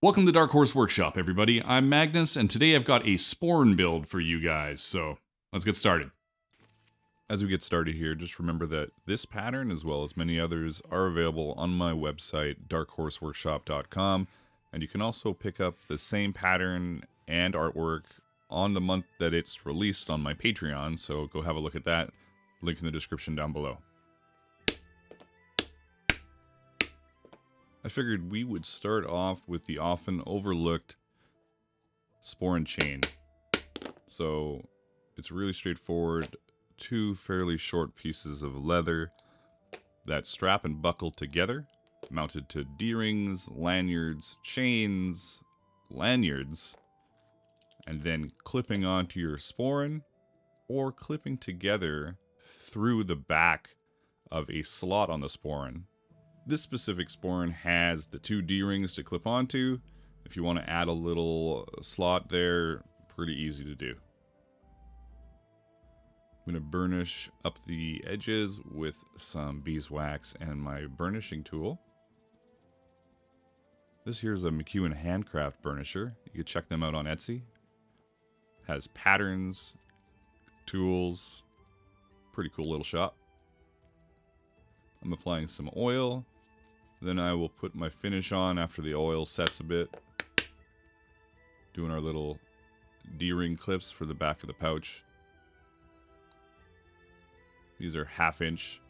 Welcome to Dark Horse Workshop, everybody. I'm Magnus, and today I've got a Sporran build for you guys, so let's get started. As we get started here, just remember that this pattern, as well as many others, are available on my website, darkhorseworkshop.com, and you can also pick up the same pattern and artwork on the month that it's released on my Patreon, so go have a look at that. Link in the description down below. I figured we would start off with the often overlooked Sporran chain. So it's really straightforward. Two fairly short pieces of leather that strap and buckle together, mounted to D-rings, lanyards, chains, lanyards, and then clipping onto your Sporran or clipping together through the back of a slot on the Sporran. This specific Sporran has the two D-rings to clip onto. If you want to add a little slot there, pretty easy to do. I'm going to burnish up the edges with some beeswax and my burnishing tool. This here is a McEwen Handcraft burnisher. You can check them out on Etsy. Has patterns, tools, pretty cool little shop. I'm applying some oil. Then I will put my finish on after the oil sets a bit. Doing our little D-ring clips for the back of the pouch. These are 1/2 inch.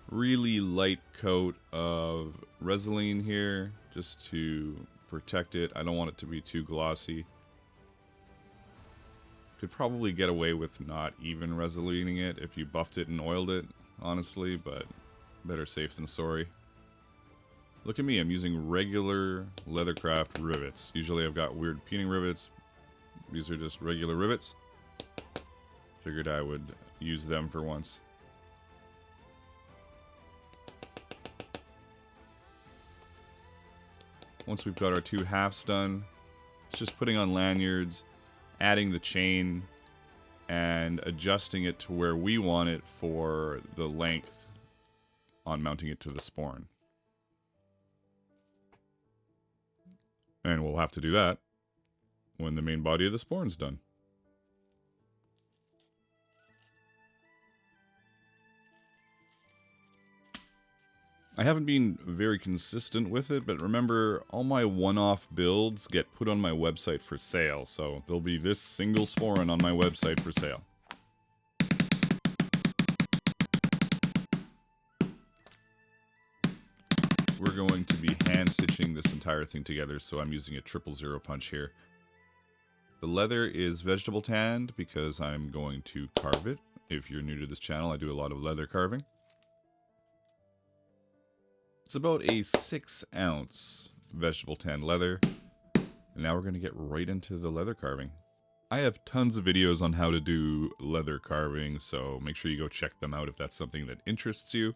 Really light coat of Resin here just to protect it. I don't want it to be too glossy. Could probably get away with not even Resilining it if you buffed it and oiled it, honestly, but better safe than sorry. Look at me, I'm using regular Leathercraft rivets. Usually I've got weird peening rivets. These are just regular rivets. Figured I would use them for once. Once we've got our two halves done, it's just putting on lanyards, adding the chain, and adjusting it to where we want it for the length on mounting it to the Sporran. And we'll have to do that when the main body of the Sporran's done. I haven't been very consistent with it, but remember, all my one-off builds get put on my website for sale, so there'll be this single Sporran on my website for sale. We're going to be hand-stitching this entire thing together, so I'm using a 000 punch here. The leather is vegetable tanned because I'm going to carve it. If you're new to this channel, I do a lot of leather carving. It's about a 6-ounce vegetable tan leather. And now we're going to get right into the leather carving. I have tons of videos on how to do leather carving, so make sure you go check them out if that's something that interests you.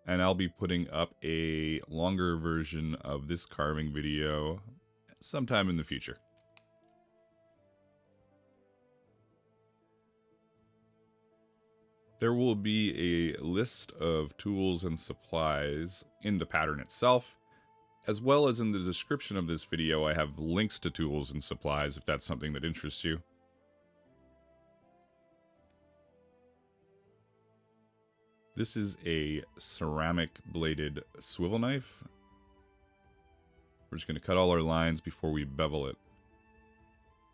And I'll be putting up a longer version of this carving video sometime in the future. There will be a list of tools and supplies in the pattern itself, as well as in the description of this video. I have links to tools and supplies if that's something that interests you. This is a ceramic bladed swivel knife. We're just going to cut all our lines before we bevel it.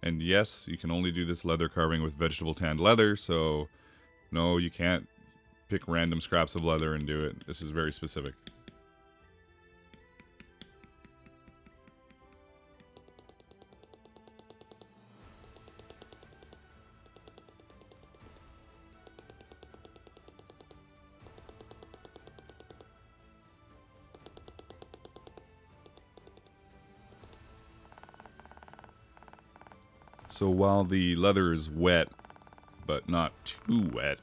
And yes, you can only do this leather carving with vegetable tanned leather, so no, you can't pick random scraps of leather and do it. This is very specific. So while the leather is wet, but not too wet,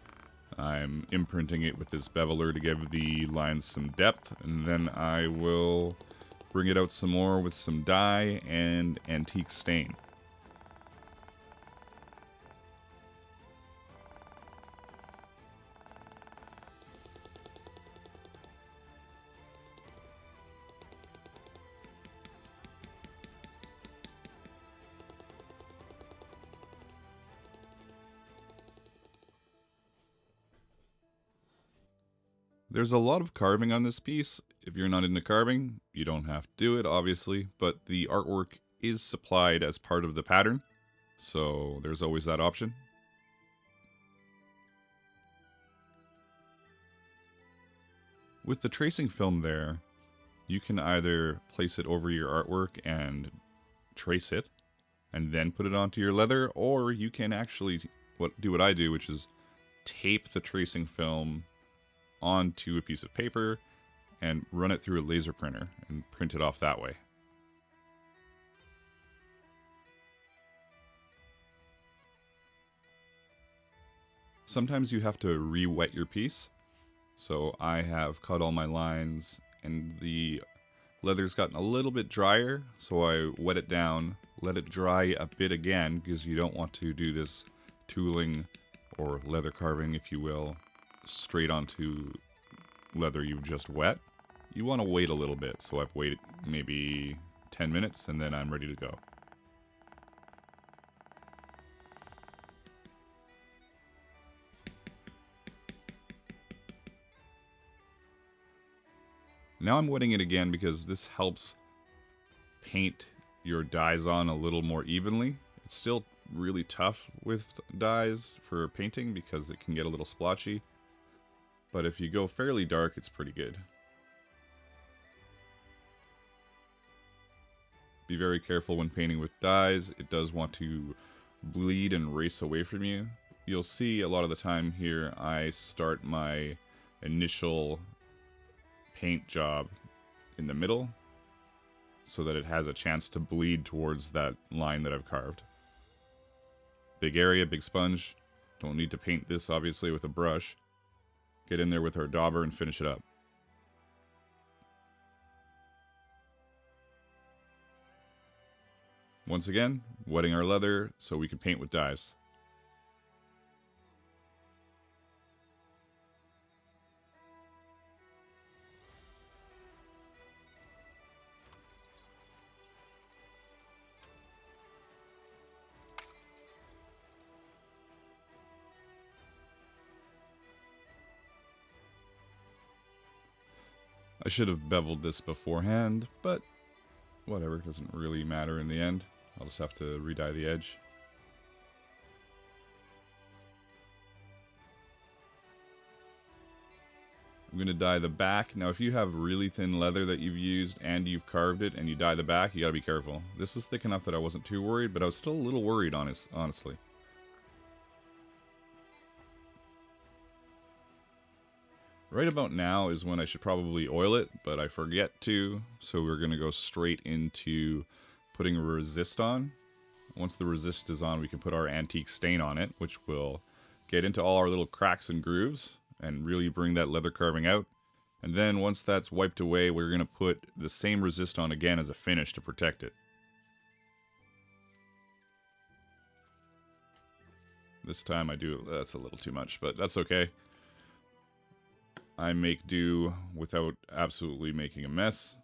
I'm imprinting it with this beveler to give the lines some depth, and then I will bring it out some more with some dye and antique stain. There's a lot of carving on this piece. If you're not into carving, you don't have to do it, obviously, but the artwork is supplied as part of the pattern, so there's always that option. With the tracing film there, you can either place it over your artwork and trace it, and then put it onto your leather, or you can actually do what I do, which is tape the tracing film onto a piece of paper and run it through a laser printer and print it off that way. Sometimes you have to re-wet your piece, so I have cut all my lines and the leather's gotten a little bit drier, so I wet it down, let it dry a bit again, because you don't want to do this tooling or leather carving, if you will, straight onto leather you've just wet. You want to wait a little bit, so I've waited maybe 10 minutes and then I'm ready to go. Now I'm wetting it again because this helps paint your dyes on a little more evenly. It's still really tough with dyes for painting because it can get a little splotchy, but if you go fairly dark, it's pretty good. Be very careful when painting with dyes. It does want to bleed and race away from you. You'll see a lot of the time here I start my initial paint job in the middle so that it has a chance to bleed towards that line that I've carved. Big area, big sponge. Don't need to paint this obviously with a brush. Get in there with our dauber and finish it up. Once again, wetting our leather so we can paint with dyes. I should have beveled this beforehand, but whatever, it doesn't really matter in the end. I'll just have to re-dye the edge. I'm going to dye the back. Now if you have really thin leather that you've used and you've carved it and you dye the back, you gotta be careful. This was thick enough that I wasn't too worried, but I was still a little worried, honestly. Right about now is when I should probably oil it, but I forget to, so we're going to go straight into putting a resist on. Once the resist is on, we can put our antique stain on it, which will get into all our little cracks and grooves and really bring that leather carving out. And then once that's wiped away, we're going to put the same resist on again as a finish to protect it. This time I do, that's a little too much, but that's okay. I make do without absolutely making a mess.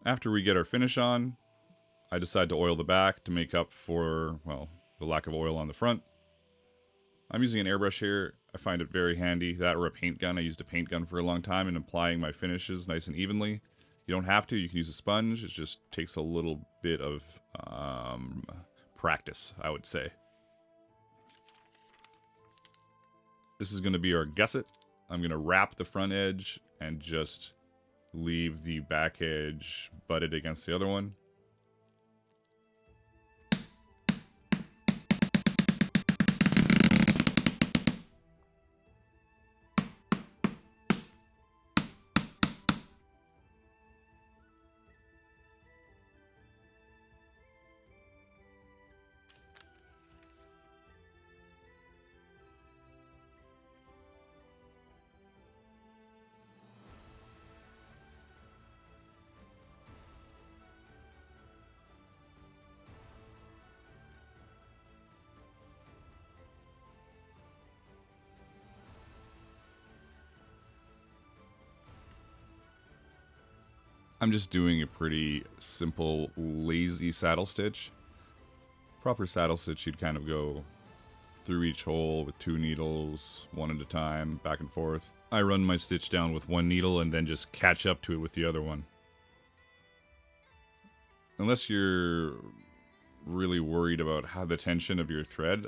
After we get our finish on, I decide to oil the back to make up for, well, the lack of oil on the front. I'm using an airbrush here. I find it very handy. That or a paint gun. I used a paint gun for a long time in applying my finishes nice and evenly. You don't have to. You can use a sponge. It just takes a little bit of practice, I would say. This is going to be our gusset. I'm going to wrap the front edge and just leave the back edge butted against the other one. I'm just doing a pretty simple, lazy saddle stitch. Proper saddle stitch, you'd kind of go through each hole with 2 needles, one at a time, back and forth. I run my stitch down with 1 needle and then just catch up to it with the other one. Unless you're really worried about how the tension of your thread,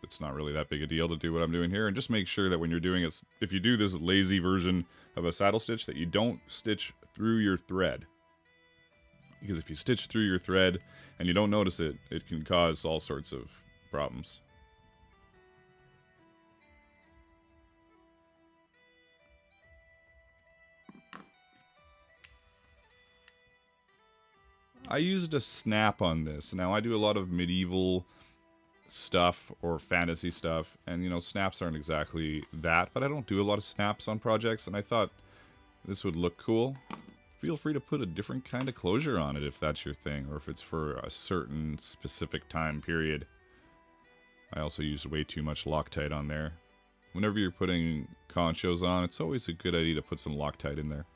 it's not really that big a deal to do what I'm doing here. And just make sure that when you're doing it, if you do this lazy version of a saddle stitch, that you don't stitch through your thread. Because if you stitch through your thread and you don't notice it, it can cause all sorts of problems. I used a snap on this. Now, I do a lot of medieval stuff or fantasy stuff, and, you know, snaps aren't exactly that, but I don't do a lot of snaps on projects, and I thought this would look cool. Feel free to put a different kind of closure on it if that's your thing, or if it's for a certain specific time period. I also used way too much Loctite on there. Whenever you're putting conchos on, it's always a good idea to put some Loctite in there.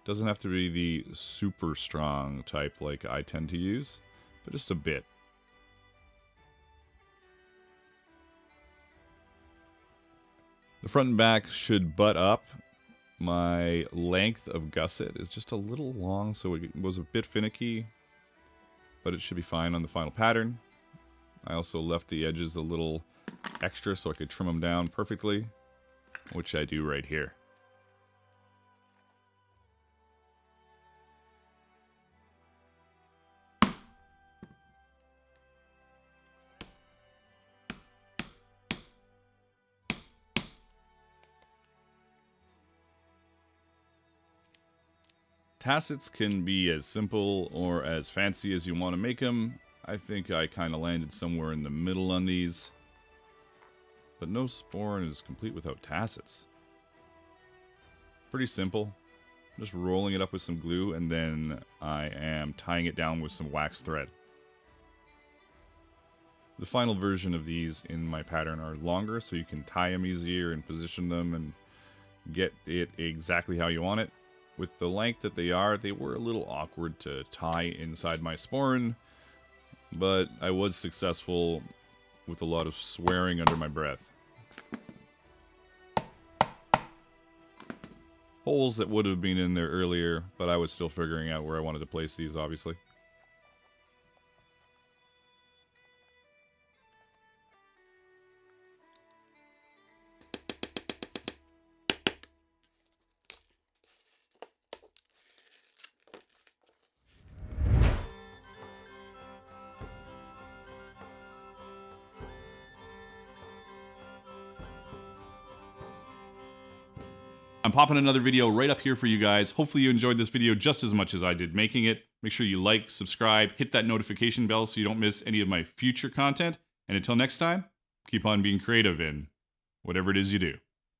Doesn't have to be the super strong type like I tend to use, but just a bit. The front and back should butt up. My length of gusset is just a little long, so it was a bit finicky, but it should be fine on the final pattern. I also left the edges a little extra so I could trim them down perfectly, which I do right here. Tassets can be as simple or as fancy as you want to make them. I think I kind of landed somewhere in the middle on these. But no sporran is complete without tassets. Pretty simple. Just rolling it up with some glue, and then I am tying it down with some wax thread. The final version of these in my pattern are longer, so you can tie them easier and position them and get it exactly how you want it. With the length that they were a little awkward to tie inside my sporran, but I was successful with a lot of swearing under my breath. Holes that would have been in there earlier, but I was still figuring out where I wanted to place these, obviously. I'm popping another video right up here for you guys. Hopefully you enjoyed this video just as much as I did making it. Make sure you like, subscribe, hit that notification bell so you don't miss any of my future content. And until next time, keep on being creative in whatever it is you do.